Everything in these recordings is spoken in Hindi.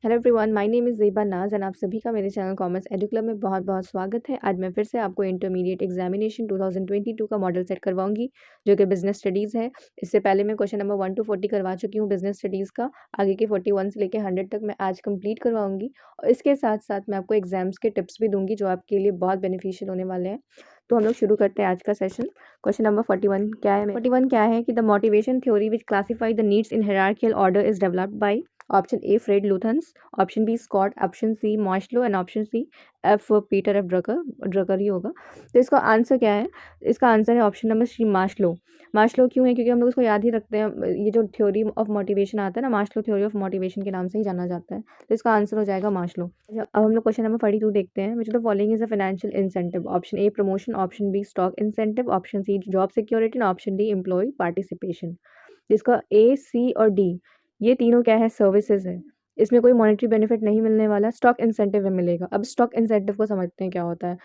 Hello everyone, my name is Zeba Naaz and आप सभी का मेरे चैनल कॉमर्स एडु क्लब में बहुत-बहुत स्वागत है। आज मैं फिर से आपको इंटरमीडिएट एग्जामिनेशन 2022 का मॉडल सेट करवाऊँगी, जो कि बिज़नेस स्टडीज़ है। इससे पहले मैं क्वेश्चन नंबर 1 टू 40 करवा चुकी हूँ बिज़नेस स्टडीज़ का। आगे के 41 से लेके 100 तक मैं आज कंप्लीट करवाऊँगी और इसके साथ-साथ मैं आपको एग्ज़ाम्स के टिप्स भी दूँगी, जो आपके लिए बहुत बेनिफिशियल होने वाले हैं। तो हम लोग शुरू करते हैं आज का सेशन। क्वेश्चन नंबर 41 क्या है? 41 क्या है कि the motivation theory which classify the needs in hierarchical order is developed by option A Fred Luthans, option B Scott, option C Maslow and option C Peter F Drucker ही होगा। तो इसका आंसर क्या है? इसका आंसर है option number C Maslow. Maslow क्यों है? क्योंकि हम लोग इसको याद ही रखते हैं, ये जो थ्योरी ऑफ मोटिवेशन आता है ना, मार्शलो थ्योरी ऑफ मोटिवेशन के नाम से ही जाना जाता है। तो इसका आंसर हो जाएगा मार्शलो। अब हम लोग क्वेश्चन नंबर 42 देखते हैं। Which of the following is a financial incentive? Option A promotion, option B stock incentive, option C job security and option D employ participation. जिसका ए, सी और डी ये तीनों क्या है? सर्विसेज है। इसमें कोई मॉनेटरी बेनिफिट नहीं मिलने वाला, स्टॉक इंसेंटिव में मिलेगा। अब स्टॉक इंसेंटिव को समझते हैं क्या होता है।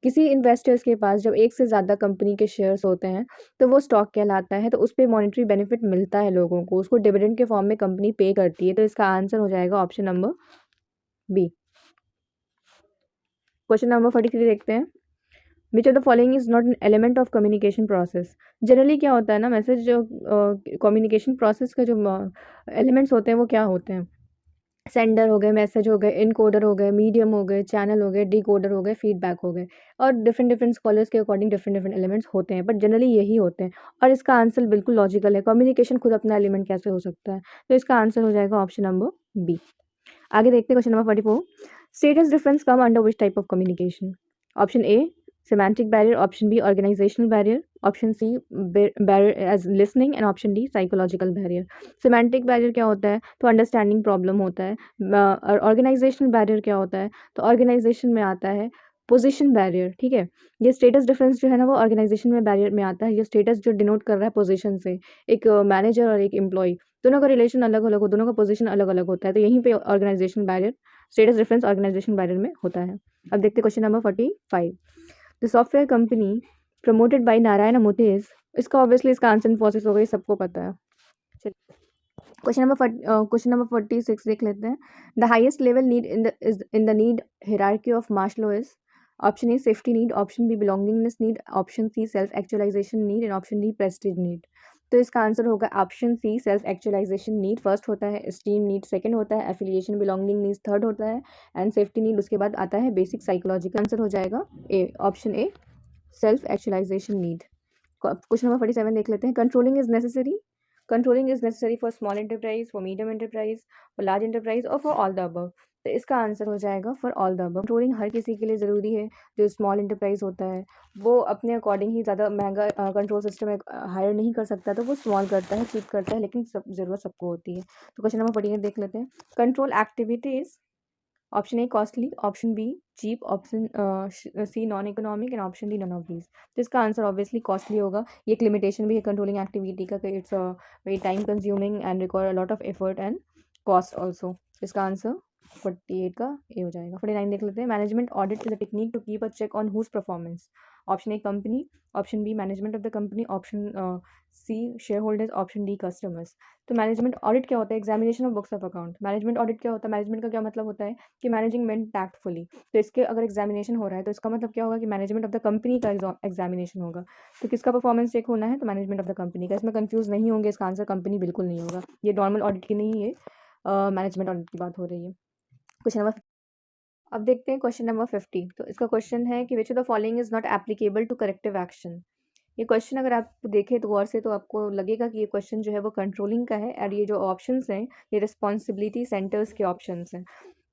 किसी इन्वेस्टर्स के पास जब एक से ज़्यादा कंपनी के शेयर्स होते हैं तो वो स्टॉक कहलाता है, तो उस पे मॉनेटरी बेनिफिट मिलता है लोगों को, उसको डिविडेंड के फॉर्म में कंपनी पे करती है। तो इसका आंसर हो जाएगा option number B. Question number 43 देखते हैं। Which of the following is not an element of communication process? Generally क्या होता है ना, मैसेज जो कम्युनिकेशन प्रोसेस का जो एलिमेंट्स होते हैं वो क्या होते हैं? सेंडर हो गए, मैसेज हो गए, इनकोडर हो गए, मीडियम हो गए, चैनल हो गए, डिकोडर हो गए, फीडबैक हो गए। और डिफरेंट डिफरेंट स्कॉलर्स के अकॉर्डिंग डिफरेंट डिफरेंट एलिमेंट्स होते हैं, बट जनरली यही होते हैं। और इसका आंसर बिल्कुल लॉजिकल है। कम्युनिकेशन खुद अपना एलिमेंट कैसे हो सकता है? तो इसका आंसर हो जाएगा ऑप्शन नंबर बी। आगे देखते हैं question number 44। Status difference come under which type of communication? Option A semantic barrier, option B organizational barrier, option C barrier as listening and option D psychological barrier। semantic barrier क्या होता है? तो understanding problem होता है। और organizational barrier क्या होता है? तो organization में आता है पोजीशन बैरियर। ठीक है, ये स्टेटस डिफरेंस जो है ना वो ऑर्गेनाइजेशन में बैरियर में आता है। ये स्टेटस जो डिनोट कर रहा है पोजीशन से, एक मैनेजर और एक एम्प्लॉय, दोनों का रिलेशन अलग अलग हो, दोनों का पोजीशन अलग अलग होता है। तो यहीं पे organisation barrier, status difference organisation barrier में होता है। अब देखते हैं question number 45। The software company promoted by Narayana Murthy is, इसका ऑब्वियसली इसका आंसर इन्फोसिस होगा, ये सबको पता है। क्वेश्चन नंबर 46 देख लेते हैं। The highest level need in the need hierarchy of Maslow is? Option A safety need, option B belongingness need, option C self actualisation need and option D prestige need. तो इसका आंसर होगा option C self actualisation need. First होता है एस्टीम नीड, सेकंड होता है एफिलिएशन बिलोंगिंग नीड, थर्ड होता है एंड सेफ्टी नीड, उसके बाद आता है बेसिक साइकोलॉजिकल। आंसर हो जाएगा A, option A self actualisation need. Question number 47 देख लेते हैं। Controlling is necessary? Controlling is necessary for small enterprise, for medium enterprise, for large enterprise और फॉर ऑल द अबव? तो इसका आंसर हो जाएगा for all the above. Controlling हर किसी के लिए ज़रूरी है। जो स्मॉल एंटरप्राइज होता है वो अपने अकॉर्डिंग ही ज़्यादा महंगा कंट्रोल सिस्टम हायर नहीं कर सकता, तो वो स्मॉल करता है, चीप करता है, लेकिन सब ज़रूरत सबको होती है। तो क्वेश्चन नंबर 48 देख लेते हैं। Control activities, option A costly, option B cheap, option C non economic and option D none of these. तो इसका आंसर ऑब्वियसली कॉस्टली होगा। ये एक लिमिटेशन भी है कंट्रोलिंग एक्टिविटी का कि it's very time consuming and require a lot of effort and cost also. इसका आंसर 48 का ए हो जाएगा। 49 देख लेते हैं। Management audit is a technique to keep a check on whose performance? Option A company, option B management of the company, option C share holders, option D customers. तो मैनेजमेंट ऑडिट क्या होता है? Examination of books of account. Management audit क्या होता है? मैनेजमेंट का क्या मतलब होता है कि मैनेजिंग मेन टैक्टफुली। तो इसके अगर एग्जामिनेशन हो रहा है तो इसका मतलब क्या होगा कि मैनेजमेंट ऑफ द कंपनी का एग्जामिनेशन होगा। तो किसका परफॉर्मेंस चेक होना है? तो मैनेजमेंट ऑफ द कंपनी का। इसमें कंफ्यूज नहीं होंगे, इसका आंसर कंपनी बिल्कुल नहीं होगा। ये नॉर्मल ऑडिट की नहीं है, मैनेजमेंट ऑडिट की बात हो रही है। क्वेश्चन नंबर, अब देखते हैं क्वेश्चन नंबर 50। तो इसका क्वेश्चन है कि which of the following is not applicable to corrective action? ये क्वेश्चन अगर आप देखें तो गौर से, तो आपको लगेगा कि ये क्वेश्चन जो है वो कंट्रोलिंग का है, और ये जो ऑप्शंस हैं ये रिस्पॉन्सिबिलिटी सेंटर्स के ऑप्शंस हैं।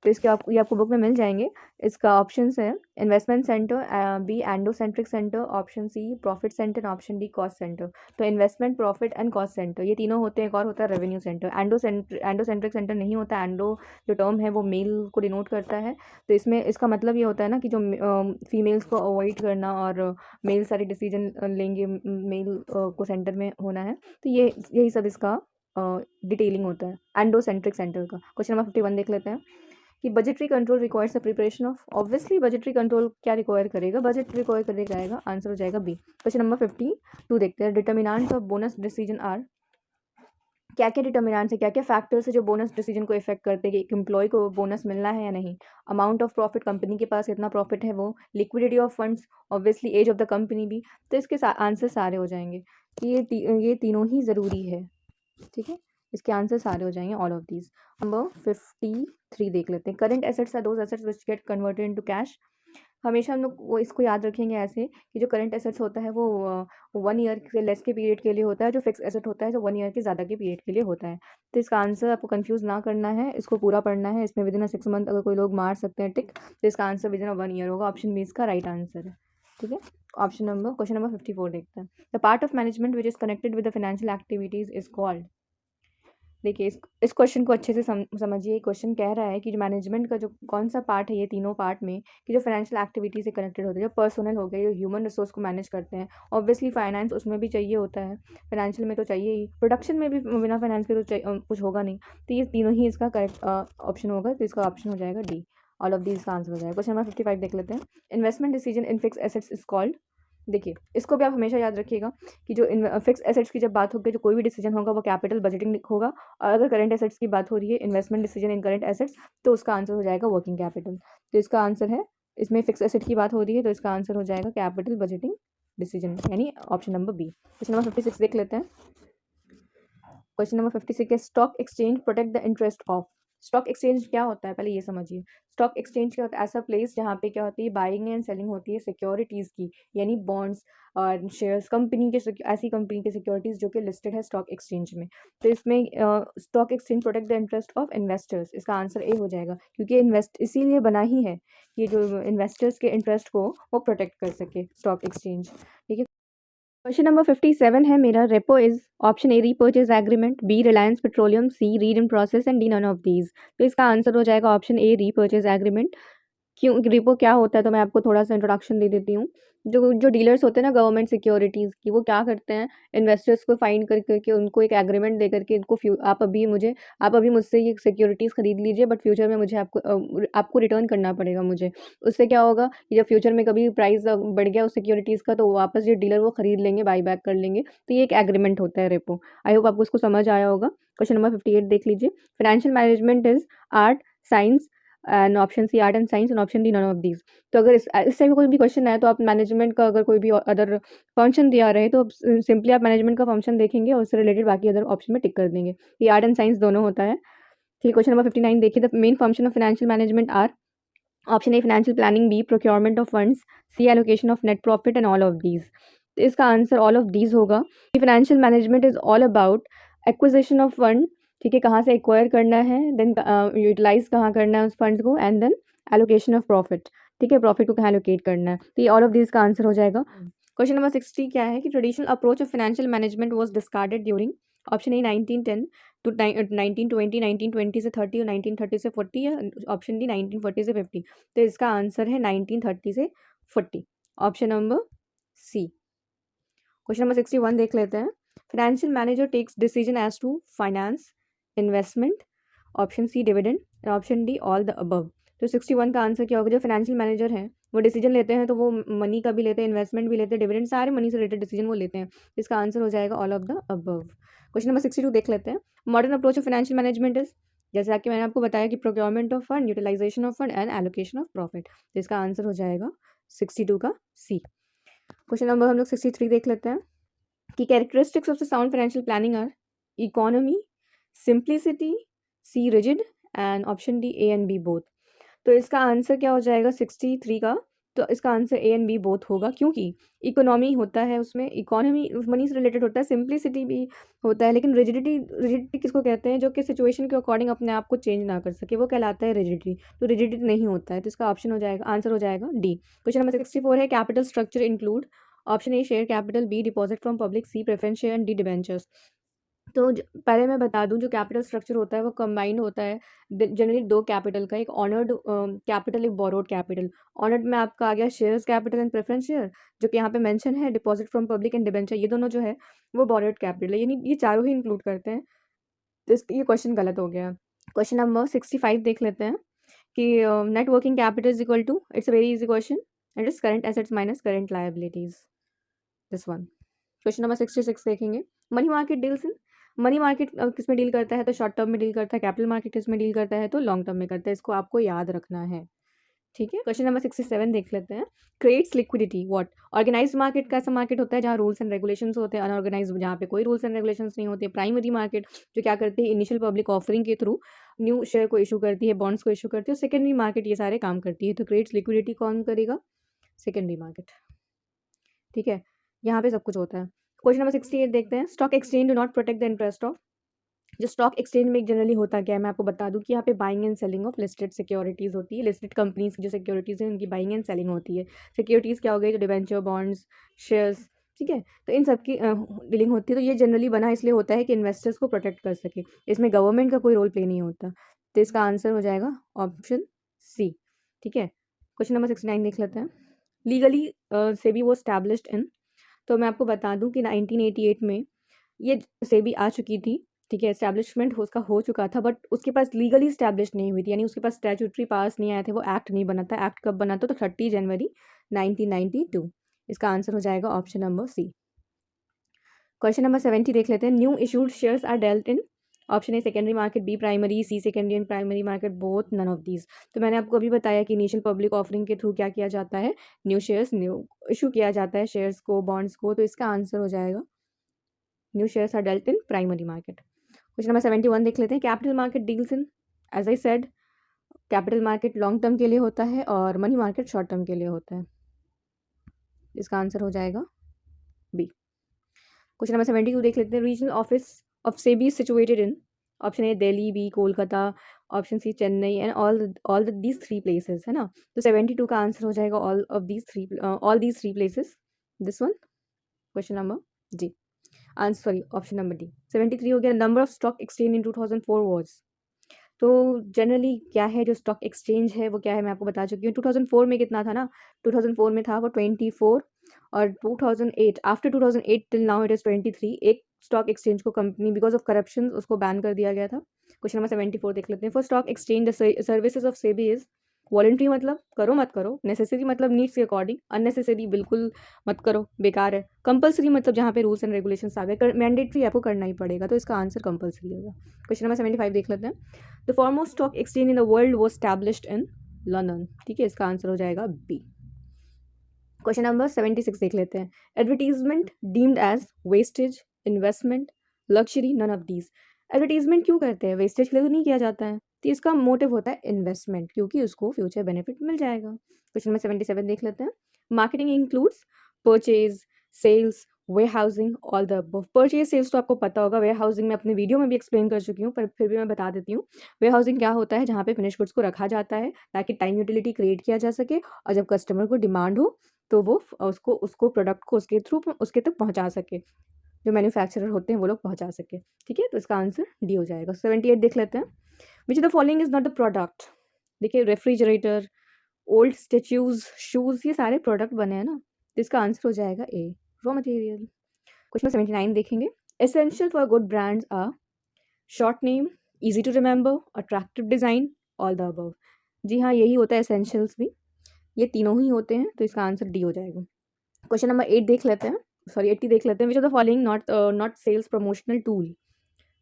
तो इसके ये आपको बुक में मिल जाएंगे। इसका ऑप्शंस है investment centre, B endocentric centre, option C profit centre, option D cost centre. तो investment, profit and cost centre ये तीनों होते हैं। एक और होता है रेवेन्यू सेंटर। एंडोसेंट्रिक सेंटर नहीं होता। एंडो जो टर्म है वो मेल को डिनोट करता है। तो इसमें इसका मतलब ये होता है ना कि जो फीमेल्स को अवॉइड करना और मेल सारे डिसीजन लेंगे, मेल को सेंटर में होना है। तो ये यही सब इसका डिटेलिंग होता है एंडोसेंट्रिक सेंटर का। क्वेश्चन नंबर 51 देख लेते हैं कि budgetary control requires the preparation of? Obviously budgetary control क्या रिक्वायर करेगा? बजट रिक्वायर करेगा जाएगा। आंसर हो जाएगा बी। क्वेश्चन नंबर 52 देखते हैं। Determinants of bonus decision are? क्या क्या डिटर्मिनेंट्स है, क्या क्या फैक्टर्स है जो बोनस डिसीजन को इफेक्ट करते हैं कि एक एम्प्लॉय को बोनस मिलना है या नहीं। अमाउंट ऑफ प्रॉफिट, कंपनी के पास कितना प्रॉफिट है वो, liquidity of funds, obviously age of the company भी। तो इसके आंसर सारे हो जाएंगे। ये तीनों ही ज़रूरी है, ठीक है। इसके आंसर सारे हो जाएंगे, ऑल ऑफ दीज। नंबर 53 देख लेते हैं। Current assets are those assets which get converted into cash. हमेशा हम लोग वो इसको याद रखेंगे ऐसे कि जो करंट एसेट्स होता है वो 1 ईयर के लेस के पीरियड के लिए होता है, जो फिक्स एसेट होता है जो 1 ईयर के ज़्यादा के पीरियड के लिए होता है। तो इसका आंसर आपको कंफ्यूज ना करना है, इसको पूरा पढ़ना है। इसमें विदिन 6 मंथ अगर कोई लोग मार सकते हैं टिक, तो इसका आंसर विदिन 1 ईयर होगा। ऑप्शन बी इसका राइट आंसर है, ठीक है। क्वेश्चन नंबर 54 देखते हैं। The part of management which is connected with the financial activities is called. देखिए इस क्वेश्चन को अच्छे से समझिए। क्वेश्चन कह रहा है कि जो मैनेजमेंट का जो कौन सा पार्ट है ये तीनों पार्ट में, कि जो फाइनेंशियल एक्टिविटी से कनेक्टेड होते हैं, जो पर्सनल हो गए, जो ह्यूमन रिसोर्स को मैनेज करते हैं। ऑब्वियसली फाइनेंस उसमें भी चाहिए होता है, फाइनेंशियल में तो चाहिए ही, प्रोडक्शन में भी बिना फाइनेंस के तो कुछ होगा नहीं। तो ये तीनों ही इसका करेक्ट ऑप्शन होगा, तो इसका ऑप्शन हो जाएगा डी। ऑल ऑफ दीज का आंसर हो जाएगा। क्वेश्चन नंबर 55 देख लेते हैं। Investment decision in fix assets is called. देखिए इसको भी आप हमेशा याद रखिएगा कि जो फिक्स एसेट्स की जब बात होगी, जो कोई भी डिसीजन होगा वो कैपिटल बजटिंग होगा। और अगर करंट एसेट्स की बात हो रही है, investment decision in current assets, तो उसका आंसर हो जाएगा वर्किंग कैपिटल। तो इसका आंसर है, इसमें फिक्स एसेट की बात हो रही है तो इसका आंसर हो जाएगा कैपिटल बजटिंग डिसीजन, यानी option number B. Question number 56 देख लेते हैं। क्वेश्चन नंबर 56 है, stock exchange protect the interest of. Stock exchange क्या होता है पहले ये समझिए। स्टॉक एक्सचेंज क्या होता है? ऐसा प्लेस जहाँ पे क्या होती है, बाइंग एंड सेलिंग होती है सिक्योरिटीज़ की, यानी बॉन्ड्स और शेयर्स, कंपनी के ऐसी कंपनी की सिक्योरिटीज़ जो कि लिस्टेड है स्टॉक एक्सचेंज में। तो इसमें stock exchange protect the interest of investors, इसका आंसर ए हो जाएगा, क्योंकि इन्वेस्ट इसीलिए बना ही है कि जो इन्वेस्टर्स के इंटरेस्ट को वो प्रोटेक्ट कर सके स्टॉक एक्सचेंज, ठीक है। क्वेश्चन नंबर 57 है मेरा। Repo is option A repurchase agreement, B Reliance petroleum, C read in process and D none of these. तो इसका आंसर हो जाएगा ऑप्शन ए रीपर्चेज एग्रीमेंट। क्यों, रिपो क्या होता है, तो मैं आपको थोड़ा सा इंट्रोडक्शन दे देती हूँ। जो जो डीलर्स होते हैं ना गवर्नमेंट सिक्योरिटीज़ की, वो क्या करते हैं, इन्वेस्टर्स को फाइंड कर करके उनको एक एग्रीमेंट दे करके इनको आप अभी मुझसे ये सिक्योरिटीज़ खरीद लीजिए, बट फ्यूचर में मुझे आपको रिटर्न करना पड़ेगा मुझे। उससे क्या होगा कि जब फ्यूचर में कभी प्राइस बढ़ गया उस सिक्योरिटीज़ का, तो वापस ये डीलर वो खरीद लेंगे, बाई बैक कर लेंगे। तो ये एक एग्रीमेंट होता है रेपो। आई होप आपको उसको समझ आया होगा। क्वेश्चन नंबर 58 देख लीजिए। Financial management is art, science and option C art and science and option D none of these. तो अगर इस टाइप का कोई भी क्वेश्चन है तो आप मैनेजमेंट का अगर कोई भी अदर फंक्शन दिया रहे तो सिंपली आप मैनेजमेंट का फंक्शन देखेंगे और उससे रिलेटेड बाकी अदर ऑप्शन में टिक कर देंगे। ये आर्ट एंड साइंस दोनों होता है, ठीक है। क्वेश्चन नंबर 59 देखिए। The main function of financial management are, option A financial planning, B procurement of funds, C allocation of net profit and all of these. तो इसका आंसर ऑल ऑफ दीज होगा। Financial management is all about acquisition of fund, ठीक है, कहाँ से एक्वायर करना है, देन यूटिलाइज कहाँ करना है उस फंड्स को, and then allocation of profit, ठीक है, प्रॉफिट को कहाँ एलोकेट करना है। तो ये ऑल ऑफ दिस का आंसर हो जाएगा। क्वेश्चन नंबर 60 क्या है कि traditional approach of financial management was discarded during, option A 1910 to 1920, 1920 से 30 और 1930 से 40, या ऑप्शन डी 1940 से 50। तो इसका आंसर है 1930 से 40, option number C. Question number 61 देख लेते हैं। Financial manager takes decision as to finance, investment, option C dividend, option D all the above. तो 61 का आंसर क्या होगा? जो फाइनेंशियल मैनेजर हैं वो डिसीजन लेते हैं, तो वो मनी का भी लेते हैं, इन्वेस्टमेंट भी लेते हैं, डिविडेंड, सारे मनी से रिलेटेड डिसीजन वो लेते हैं। इसका आंसर हो जाएगा all of the above. Question number 62 देख लेते हैं। Modern approach of financial management is, जैसा कि मैंने आपको बताया कि procurement of fund, utilisation of fund and allocation of profit. तो इसका आंसर हो जाएगा 62 का सी। क्वेश्चन नंबर हम लोग 63 देख लेते हैं कि characteristics of the sound financial planning are economy, simplicity, C rigid and option D A and B both. तो इसका आंसर क्या हो जाएगा 63 का? तो इसका answer A and B both होगा, क्योंकि इकोनॉमी होता है, उसमें इकोनॉमी मनी से रिलेटेड होता है, सिंप्लिसिटी भी होता है, लेकिन रिजिडिटी किसको कहते हैं? जो कि सिचुएशन के अकॉर्डिंग अपने आप को चेंज ना कर सके, वो कहलाता है रिजिडिटी। तो रिजिडिटी नहीं होता है, तो इसका ऑप्शन हो जाएगा, आंसर हो जाएगा डी। क्वेश्चन नंबर 64 है capital structure include, option A share capital, B deposit from public, C preference share and D debentures. तो पहले मैं बता दूं, जो कैपिटल स्ट्रक्चर होता है वो कंबाइंड होता है जनरली दो कैपिटल का, एक ऑनर्ड कैपिटल, एक बोरोड कैपिटल। ऑनर्ड में आपका आ गया shares capital and preference share, जो कि यहाँ पे मेंशन है, deposit from public and debenture, ये दोनों जो है वो बोरोड कैपिटल है, यानी ये चारों ही इंक्लूड करते हैं। तो ये क्वेश्चन गलत हो गया। क्वेश्चन नंबर 65 देख लेते हैं कि net working capital is equal to, it's a very easy question, it is current assets minus current liabilities, this one. Question number 66 देखेंगे। Money market deals in money market किस में डील करता है, तो शॉर्ट टर्म में डील करता है। कैपिटल मार्केट किस में डील करता है, तो लॉन्ग टर्म में करता है। इसको आपको याद रखना है, ठीक है। क्वेश्चन नंबर 67 देख लेते हैं। Creates liquidity what. Organised market कैसा मार्केट होता है, जहाँ रूल्स एंड रेगुलेशंस होते हैं। अनऑर्गेनाइज्ड जहाँ पे कोई रूल्स एंड रेगुलेशंस नहीं होते। प्राइमरी मार्केट जो क्या करती है, इनिशियल पब्लिक ऑफरिंग के थ्रू न्यू शेयर को इशू करती है, बॉन्ड्स को इशू करती है। सेकेंडरी मार्केट ये सारे काम करती है। तो क्रिएट्स लिक्विडिटी कौन करेगा, सेकेंडरी मार्केट, ठीक है। यहाँ पे सब कुछ होता है। क्वेश्चन नंबर 68 देखते हैं। Stock exchange do not protect the interest of. जो स्टॉक एक्सचेंज में जनरली होता क्या है, मैं आपको बता दूं कि यहाँ पे buying and selling of listed securities होती है। लिस्टेड कंपनीज की जो सिक्योरिटीज़ हैं उनकी बाइंग एंड सेलिंग होती है। सिक्योरिटीज़ क्या हो गई, जो डिवेंचर, बॉन्ड्स, शेयर्स, ठीक है। तो इन सब की डीलिंग होती है। तो ये जनरली बना इसलिए होता है कि इन्वेस्टर्स को प्रोटेक्ट कर सके। इसमें गवर्नमेंट का कोई रोल प्ले नहीं होता। तो इसका आंसर हो जाएगा ऑप्शन सी, ठीक है। क्वेश्चन नंबर 69 देख लेते हैं। लीगली सेबी वो स्टैब्लिश्ड इन। तो मैं आपको बता दूं कि 1988 में ये सेबी आ चुकी थी, ठीक है। एस्टैब्लिशमेंट उसका हो चुका था, बट उसके पास लीगली इस्टेब्लिश नहीं हुई थी, यानी उसके पास स्टैट्यूटरी पास नहीं आया थे, वो एक्ट नहीं बना था। एक्ट कब बना था, तो 30 जनवरी 1992। इसका आंसर हो जाएगा option number C. Question number 70 देख लेते हैं। New issued shares are dealt in. Option A secondary market, B primary, C secondary and primary market, both none of these. तो मैंने आपको अभी बताया कि इनिशियल पब्लिक ऑफरिंग के थ्रू क्या किया जाता है, न्यू शेयर्स न्यू इशू किया जाता है, शेयर्स को, बॉन्ड्स को। तो इसका आंसर हो जाएगा new shares are dealt in primary market. Question number 71 देख लेते हैं। Capital market deals in, as I said, capital market long term के लिए होता है और मनी मार्केट शॉर्ट टर्म के लिए होता है। इसका आंसर हो जाएगा बी। क्वेश्चन नंबर 72 देख लेते हैं। Regional office of SEBI situated in. Option A Delhi, B Kolkata, option C Chennai and all these three places, है ना। तो 72 का आंसर हो जाएगा all these three places, this one. Question number G, answer sorry option number D. 73 हो गया। Number of stock exchange in 2004 was. तो जनरली क्या है, जो स्टॉक एक्सचेंज है वो क्या है, मैं आपको बता चुकी हूँ। 2004 में कितना था ना, 2004 में था वो 24, और 2008, after 2008 till now it is 23। एक स्टॉक एक्सचेंज को कंपनी बिकॉज ऑफ करप्शन उसको बैन कर दिया गया था। क्वेश्चन नंबर 74 देख लेते हैं। For stock exchange the services of SEBI is. Voluntary मतलब करो मत करो, नेसेसरी मतलब नीड्स के अकॉर्डिंग, अननेसेसरी बिल्कुल मत करो, बेकार है। कंपलसरी मतलब जहाँ पे रूल्स एंड रेगुलेशंस आ गए, मैंडेटरी आपको करना ही पड़ेगा। तो इसका आंसर कंपलसरी होगा। क्वेश्चन नंबर 75 देख लेते हैं। The foremost stock exchange in the world was established in London, ठीक है। इसका आंसर हो जाएगा बी। क्वेश्चन नंबर 76 देख लेते हैं। Advertisement deemed as wastage, investment, luxury, none of these. Advertisement क्यों करते हैं, वेस्टेज के लिए तो नहीं किया जाता है। तो इसका मोटिव होता है इन्वेस्टमेंट, क्योंकि उसको फ्यूचर बेनिफिट मिल जाएगा। क्वेश्चन नंबर 77 देख लेते हैं। Marketing includes purchase, sales, warehousing, all the above. Purchase sales तो आपको पता होगा, वे हाउसिंग में अपने वीडियो में भी एक्सप्लेन कर चुकी हूँ, पर फिर भी मैं बता देती हूँ। वे हाउसिंग क्या होता है, जहाँ पे फिनिश गुड्स को रखा जाता है ताकि टाइम यूटिलिटी क्रिएट किया जा सके, और जब कस्टमर को डिमांड हो तो वो उसको प्रोडक्ट को उसके थ्रू उसके तक पहुँचा सके, जो मैन्युफैक्चरर होते हैं वो लोग पहुँचा सके, ठीक है। तो इसका आंसर डी हो जाएगा। 78 देख लेते हैं। Which the following is not the product. देखिए रेफ्रिजरेटर, ओल्ड स्टेच्यूज, शूज़, ये सारे प्रोडक्ट बने हैं ना, तो इसका आंसर हो जाएगा ए, रॉ मटेरियल। क्वेश्चन 79 देखेंगे। Essential for good brands are short name, easy to remember, attractive design, all the above. जी हाँ, यही होता है एसेंशियल्स भी, ये तीनों ही होते हैं। तो इसका आंसर डी हो जाएगा। क्वेश्चन नंबर 8 देख लेते हैं, सॉरी 80 देख लेते हैं। Which of the following not sales promotional tool.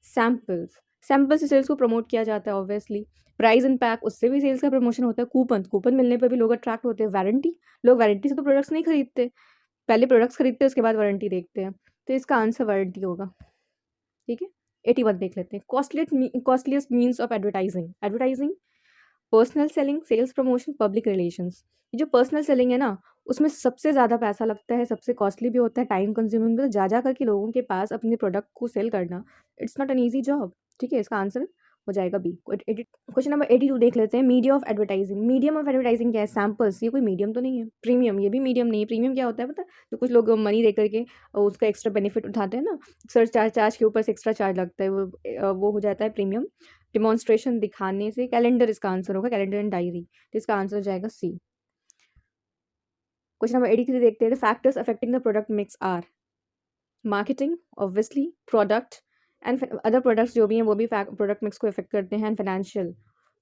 Samples, sample से सेल्स को प्रमोट किया जाता है ऑब्वियसली। प्राइस एंड पैक, उससे भी सेल्स का प्रमोशन होता है। कूपन, कूपन मिलने पर भी लोग अट्रैक्ट होते हैं। वारंटी, लोग वारंटी से तो प्रोडक्ट्स नहीं खरीदते, पहले प्रोडक्ट्स खरीदते हैं उसके बाद वारंटी देखते हैं। तो इसका आंसर वारंटी होगा, ठीक है। 81 देख लेते हैं। Costliest means of advertising. Advertising, personal selling, sales promotion, public relations. ये जो पर्सनल सेलिंग है ना, उसमें सबसे ज़्यादा पैसा लगता है, सबसे कॉस्टली भी होता है, टाइम कंज्यूमिंग भी। तो जा करके लोगों के पास अपने प्रोडक्ट को सेल करना, it's not an easy job, ठीक है। इसका आंसर हो जाएगा बी। क्वेश्चन नंबर 82 देख लेते हैं। Media of advertising. Medium of advertising क्या है, सैम्पल्स, ये कोई मीडियम तो नहीं है। प्रीमियम, ये भी मीडियम नहीं है। प्रीमियम क्या होता है पता है, तो कुछ लोग मनी दे करके उसका एक्स्ट्रा बेनिफिट उठाते हैं ना, सर्च चार्ज के ऊपर से एक्स्ट्रा चार्ज लगता है, वो हो जाता है प्रीमियम। डिमॉन्स्ट्रेशन, दिखाने से। कैलेंडर इसका आंसर होगा, कैलेंडर एंड डायरी। तो इसका आंसर हो जाएगा सी। क्वेश्चन नंबर 83 देखते हैं। The factors affecting the product mix are marketing, obviously, product and other products जो भी हैं वो भी प्रोडक्ट मिक्स को इफेक्ट करते हैं। एंड फाइनेंशियल,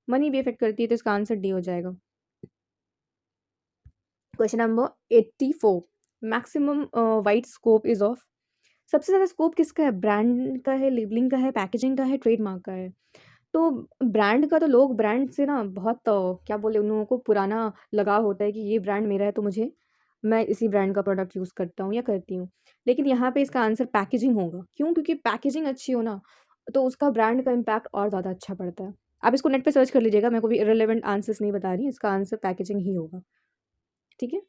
मनी भी इफेक्ट करती है। तो इसका आंसर डी हो जाएगा। Question number 84। Maximum white scope is of सबसे ज़्यादा स्कोप किसका है? ब्रांड का है, लेबलिंग का है, पैकेजिंग का है, ट्रेडमार्क का है। तो ब्रांड का तो लोग ब्रांड से ना बहुत क्या बोले, उन लोगों को पुराना लगाव होता है कि ये ब्रांड मेरा है तो मैं इसी ब्रांड का प्रोडक्ट यूज़ करता हूँ या करती हूँ। लेकिन यहाँ पे इसका आंसर पैकेजिंग होगा। क्यों? क्योंकि पैकेजिंग अच्छी हो ना, तो उसका ब्रांड का इम्पैक्ट और ज़्यादा अच्छा पड़ता है। आप इसको नेट पे सर्च कर लीजिएगा, मैं कोई भी इर्रेलेवेंट आंसर्स नहीं बता रही, इसका आंसर पैकेजिंग ही होगा। ठीक है?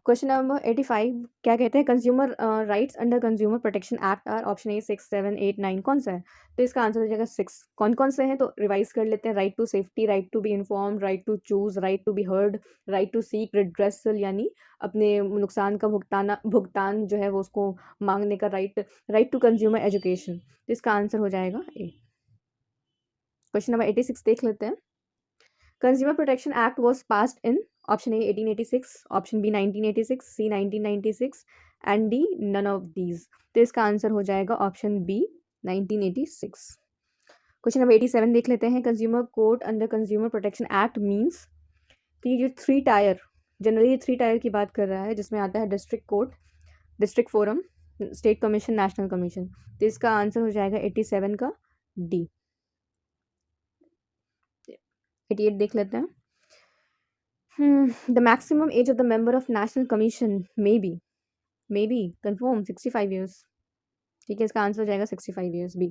क्वेश्चन नंबर 85 क्या कहते हैं? Consumer rights under consumer protection act are option A 6, 7, 8, 9 कौन सा है? तो इसका आंसर हो जाएगा 6। कौन-कौन से हैं? तो रिवाइज़ कर लेते हैं। Right to safety, right to be informed, right to choose, right to be heard, right to seek redressal यानी अपने नुकसान का भुगतान जो है वो उसको माँगने का right, right to consumer education. तो इसका आंसर हो जाएगा ए। क्वेश्चन नंबर 86 देख लेते हैं। Consumer Protection Act was passed in option A 1886, option B 1986, C 1996 and D none of these। तो इसका आंसर हो जाएगा ऑप्शन बी 1986। क्वेश्चन नंबर 87 देख लेते हैं। Consumer court under consumer protection act means, तो ये जो 3 टायर, जनरली 3 टायर की बात कर रहा है, जिसमें आता है district court, district forum, state commission, national commission. तो इसका आंसर हो जाएगा 87 का डी। 88 देख लेते हैं। The maximum age of the member of National Commission may be confirm 65 years। ठीक है, इसका आंसर हो जाएगा 65 years बी।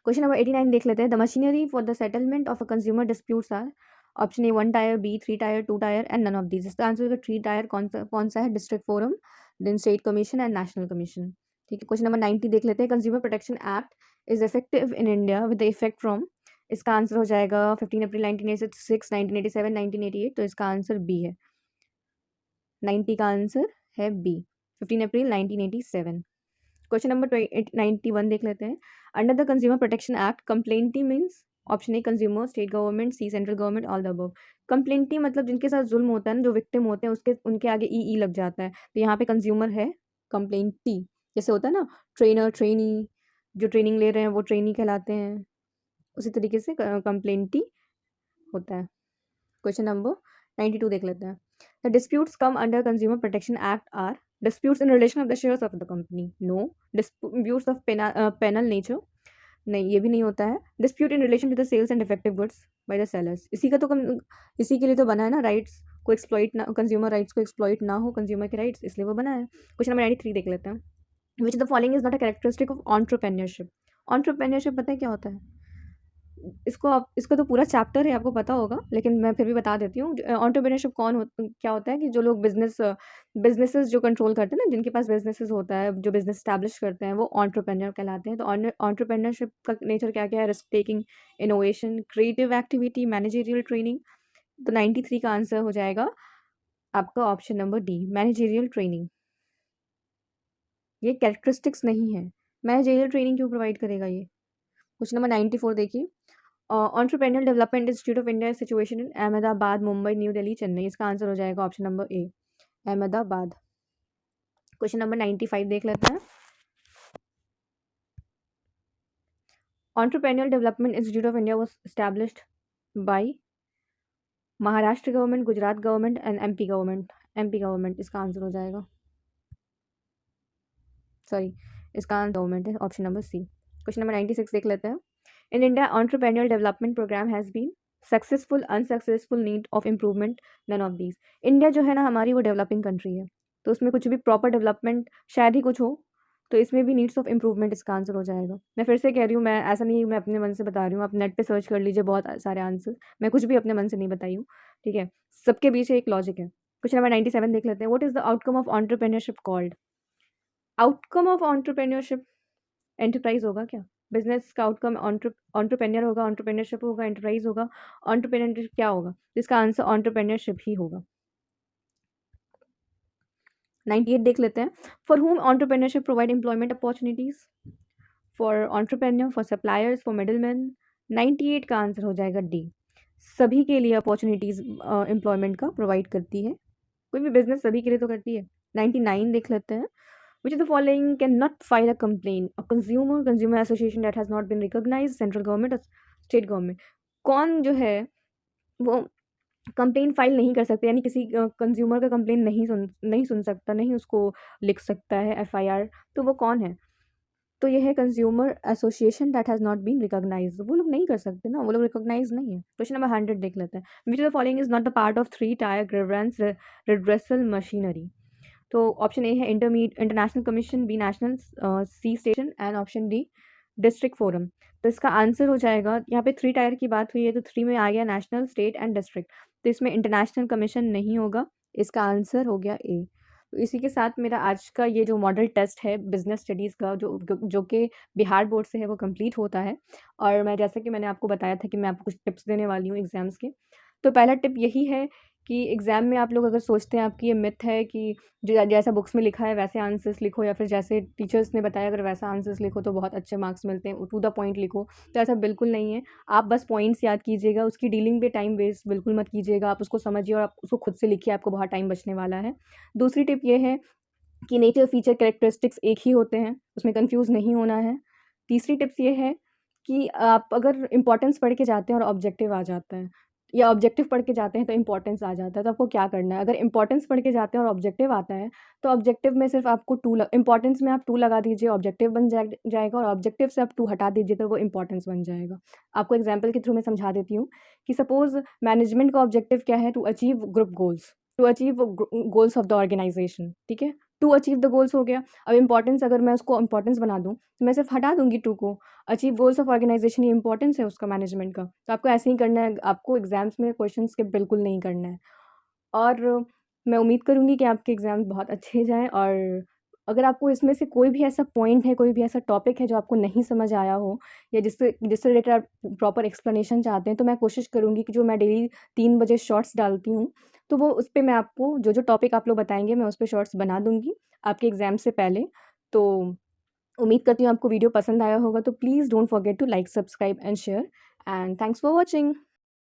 क्वेश्चन नंबर 89 देख लेते हैं। The machinery for the settlement of a consumer disputes are option A 1 tier, B 3 tier, 2 tier and none of these. इसका आंसर होगा 3 टायर। कौन सा है? District forum, then state commission and national commission. ठीक है, क्वेश्चन नंबर 90 देख लेते हैं। Consumer protection act is effective in India with the effect from. इसका आंसर हो जाएगा 15 अप्रैल 1986, 1987, 1988। तो इसका आंसर बी है। 90 का आंसर है बी, 15 अप्रैल 1987। क्वेश्चन नंबर 91 देख लेते हैं। Under the consumer protection act complainant means option A consumer, state government, C central government, all the above. Complainant मतलब जिनके साथ जुल्म होता है ना, जो विक्टिम होते हैं, उसके उनके आगे ई लग जाता है। तो यहाँ पे कंज्यूमर है कंप्लेंटी। जैसे होता है ना ट्रेनर, ट्रेनी, जो ट्रेनिंग ले रहे हैं वो ट्रेनी कहलाते हैं, उसी तरीके से कंप्लेंटी होता है। क्वेश्चन नंबर 92 देख लेते हैं। The disputes come under consumer protection act are disputes in relation of the shares of the company, no। disputes of penal nature, नहीं ये भी नहीं होता है। dispute in relation to the sales and defective goods by the sellers, इसी के लिए तो बना है ना, राइट्स को एक्सप्लॉइट ना, कंज्यूमर राइट्स को एक्सप्लॉइट ना हो कंज्यूमर के राइट्स, इसलिए वो बना है। क्वेश्चन नंबर 93 देख लेते हैं। Which the following is not a characteristic of entrepreneurship. Entrepreneurship पता है क्या होता है? इसको तो पूरा चैप्टर है, आपको पता होगा, लेकिन मैं फिर भी बता देती हूँ। एंटरप्रेन्योरशिप क्या होता है कि जो लोग बिजनेसेस जो कंट्रोल करते हैं ना, जिनके पास बिजनेसेस होता है, जो बिजनेस स्टैब्लिश करते हैं, वो एंटरप्रेन्योर कहलाते हैं। तो एंटरप्रेन्योरशिप का नेचर क्या क्या है? Risk taking, innovation, creative activity, managerial training. तो 93 का आंसर हो जाएगा आपका option number D, managerial training. ये कैरेक्टरिस्टिक्स नहीं है। मैनेजरियल ट्रेनिंग क्यों प्रोवाइड करेगा ये? क्वेश्चन नंबर 94 देखिए। Entrepreneur development institute of India situation in Ahmedabad, Mumbai, new Delhi, Chennai. इसका आंसर हो जाएगा option number A, Ahmedabad. Question number 95 देख लेते हैं। Entrepreneur development institute of India was established by Maharashtra government, Gujarat government and MP government. MP government इसका आंसर हो जाएगा, सॉरी इसका आंसर गवर्नमेंट है, option number C. Question number 96 देख लेते हैं। In India entrepreneur development programme has been successful, unsuccessful, need of improvement, none of these. India जो है ना हमारी, वो डेवलपिंग कंट्री है, तो उसमें कुछ भी प्रॉपर डेवलपमेंट शायद ही कुछ हो, तो इसमें भी नीड्स ऑफ इम्प्रूवमेंट इसका आंसर हो जाएगा। मैं फिर से कह रही हूँ, मैं ऐसा नहीं, मैं अपने मन से बता रही हूँ, आप नेट पे सर्च कर लीजिए बहुत सारे आंसर, मैं कुछ भी अपने मन से नहीं बताई हूँ। ठीक है, सबके पीछे एक लॉजिक है। क्वेश्चन नंबर 97 देख लेते हैं। What is the outcome of entrepreneurship called? Outcome of entrepreneurship enterprise होगा क्या? बिजनेस का आउटकम एंटरप्रेन्योर होगा, एंटरप्रेन्योरशिप होगा, एंटरप्राइज होगा, एंटरप्रेन्योरशिप क्या होगा? इसका आंसर एंटरप्रेन्योरशिप ही होगा। 98 देख लेते हैं। For whom entrepreneurship provide employment opportunities? For entrepreneur, for suppliers, for middleman. 98 का आंसर हो जाएगा डी, सभी के लिए अपॉर्चुनिटीज एम्प्लॉयमेंट का प्रोवाइड करती है। कोई भी बिजनेस सभी के लिए तो करती है। 99 देख लेते हैं। Which of the following cannot file a complaint? A consumer association that has not been recognized, central government or state government। कौन जो है वो कंप्लेन फाइल नहीं कर सकते, यानी किसी कंज्यूमर का कंप्लेन नहीं सुन सकता, नहीं उसको लिख सकता है एफआईआर, तो वो कौन है? तो ये है consumer association that has not been recognised. वो लोग नहीं कर सकते ना, वो लोग रिकॉग्नाइज नहीं है। क्वेश्चन नंबर 100 देख लेते हैं। Which of the following is not the part of 3 tier grievance redressal machinery. तो ऑप्शन ए है international commission, B national C station and option D district forum. तो इसका आंसर हो जाएगा, यहाँ पे 3 टायर की बात हुई है तो 3 में आ गया नेशनल, स्टेट एंड डिस्ट्रिक्ट। तो इसमें इंटरनेशनल कमीशन नहीं होगा, इसका आंसर हो गया ए। तो इसी के साथ मेरा आज का ये जो मॉडल टेस्ट है बिजनेस स्टडीज़ का, जो कि बिहार बोर्ड से है, वो कंप्लीट होता है। और मैं जैसा कि मैंने आपको बताया था कि मैं आपको कुछ टिप्स देने वाली हूँ एग्ज़ाम्स के। तो पहला टिप यही है कि एग्ज़ाम में आप लोग अगर सोचते हैं, आपकी ये मिथ है कि जो जैसा बुक्स में लिखा है वैसे आंसर्स लिखो, या फिर जैसे टीचर्स ने बताया अगर वैसा आंसर्स लिखो तो बहुत अच्छे मार्क्स मिलते हैं, टू द पॉइंट लिखो। तो ऐसा बिल्कुल नहीं है। आप बस पॉइंट्स याद कीजिएगा, उसकी डीलिंग पे टाइम वेस्ट बिल्कुल मत कीजिएगा। आप उसको समझिए और आप उसको खुद से लिखिए, आपको बहुत टाइम बचने वाला है। दूसरी टिप ये है कि नेचर, फीचर, कैरेक्टरिस्टिक्स एक ही होते हैं, उसमें कन्फ्यूज़ नहीं होना है। तीसरी टिप्स ये है कि आप अगर इम्पोर्टेंस पढ़ के जाते हैं और ऑब्जेक्टिव आ जाता है, या ऑब्जेक्टिव पढ़ के जाते हैं तो इम्पोर्टेंस आ जाता है, तो आपको क्या करना है? अगर इम्पोर्टेंस पढ़ के जाते हैं और ऑब्जेक्टिव आता है, तो ऑब्जेक्टिव में सिर्फ आपको इम्पोर्टेंस में आप 2 लगा दीजिए, ऑब्जेक्टिव बन जाएगा, और ऑब्जेक्टिव से आप 2 हटा दीजिए तो वो इम्पोर्टेंस बन जाएगा। आपको एग्जाम्पल के थ्रू मैं समझा देती हूँ कि सपोज़ मैनेजमेंट का ऑब्जेक्टिव क्या है? To achieve group goals, to achieve goals of the organisation, ठीक है? टू अचीव द गोल्स हो गया। अब इम्पोर्टेंस अगर मैं उसको इम्पोर्टेंस बना दूँ, तो मैं सिर्फ हटा दूँगी 2 को। अचीव गोल्स ऑफ ऑर्गेनाइजेशन, ये इंपॉर्टेंस है उसका मैनेजमेंट का। तो आपको ऐसे ही करना है, आपको एग्ज़ाम्स में क्वेश्चन स्किप बिल्कुल नहीं करना है। और मैं उम्मीद करूँगी कि आपके एग्ज़ाम बहुत अच्छे जाएँ। और अगर आपको इसमें से कोई भी ऐसा पॉइंट है, कोई भी ऐसा टॉपिक है जो आपको नहीं समझ आया हो, या जिससे जिससे रिलेटेड आप प्रॉपर एक्सप्लेनेशन चाहते हैं, तो मैं कोशिश करूँगी कि जो मैं डेली 3 बजे शॉर्ट्स डालती हूँ, तो वो उस पे मैं आपको जो टॉपिक आप लोग बताएँगे, मैं उस पे शॉर्ट्स बना दूँगी आपके एग्ज़ाम से पहले। तो उम्मीद करती हूँ आपको वीडियो पसंद आया होगा। तो please don't forget to like, subscribe and share, and thanks for watching.